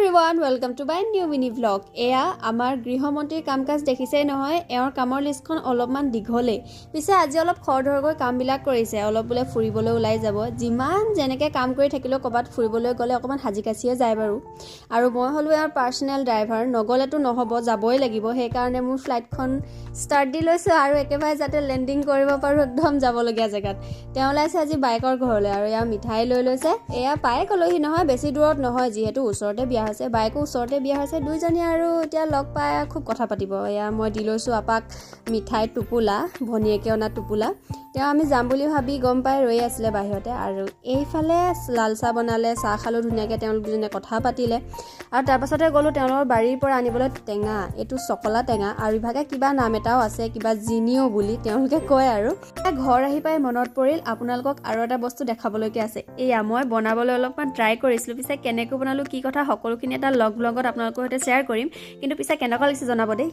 everyone, welcome to my new mini vlog. এয়া আমাৰ গৃহমন্ত্ৰীৰ কাম-কাজ দেখিছেই নহয়, এওঁৰ কামৰ লিষ্টখন অলপমান দীঘলে। পিছে আজি অলপ খৰধৰকৈ কামবিলাক কৰিছে, অলপ বোলে ফুৰিবলৈ ওলাই যাব। যিমান যেনেকৈ কাম কৰি থাকিলেও ক'বাত ফুৰিবলৈ গ'লে অকমান হাজি-কাচিয়ে যায় বাৰু। আৰু মই হ'লো এওঁৰ পাৰ্চনেল ড্ৰাইভাৰ, নগ'লেতো নহ'ব, যাবই লাগিব। সেইকাৰণে মোৰ ফ্লাইটখন ষ্টাৰ্ট দি লৈছোঁ আৰু একেবাৰে যাতে লেণ্ডিং কৰিব পাৰোঁ একদম যাবলগীয়া জেগাত। তেওঁ ওলাইছে আজি বাইকৰ ঘৰলৈ আৰু এয়া মিঠাই লৈ লৈছে। এয়া পায়ে ক'লোহি নহয়, বেছি দূৰত নহয়, যিহেতু ওচৰতে বিয়া হৈছে, বাইকো ওচৰতে বিয়া হৈছে, দুইজনী আৰু এতিয়া লগ পাই খুব কথা পাতিব। এয়া মই দি লৈছোঁ আপাক মিঠাই টোপোলা, ভনীয়েকে অনা টোপোলা। তেওঁ আমি যাম বুলি ভাবি গম পাই ৰৈ আছিলে বাহিৰতে। আৰু এইফালে লাল চাহ বনালে, চাহ খালোঁ ধুনীয়াকৈ, তেওঁলোক দুজনে কথা পাতিলে। আৰু তাৰপাছতে গ'লোঁ তেওঁলোকৰ বাৰীৰ পৰা আনিবলৈ টেঙা, এইটো চকলা টেঙা, আৰু ইভাগে কিবা নাম এটাও আছে, কিবা জিনিও বুলি তেওঁলোকে কয়। আৰু ঘৰ আহি পাই মনত পৰিল আপোনালোকক আৰু এটা বস্তু দেখাবলৈকে আছে। এয়া মই বনাবলৈ অলপমান ট্ৰাই কৰিছিলোঁ, পিছে কেনেকৈ বনালোঁ কি কথা সকলোখিনি এটা লগ ব্লগত আপোনালোকৰ সৈতে শ্বেয়াৰ কৰিম। কিন্তু পিছে কেনেকুৱা লাগিছে জনাব দেই।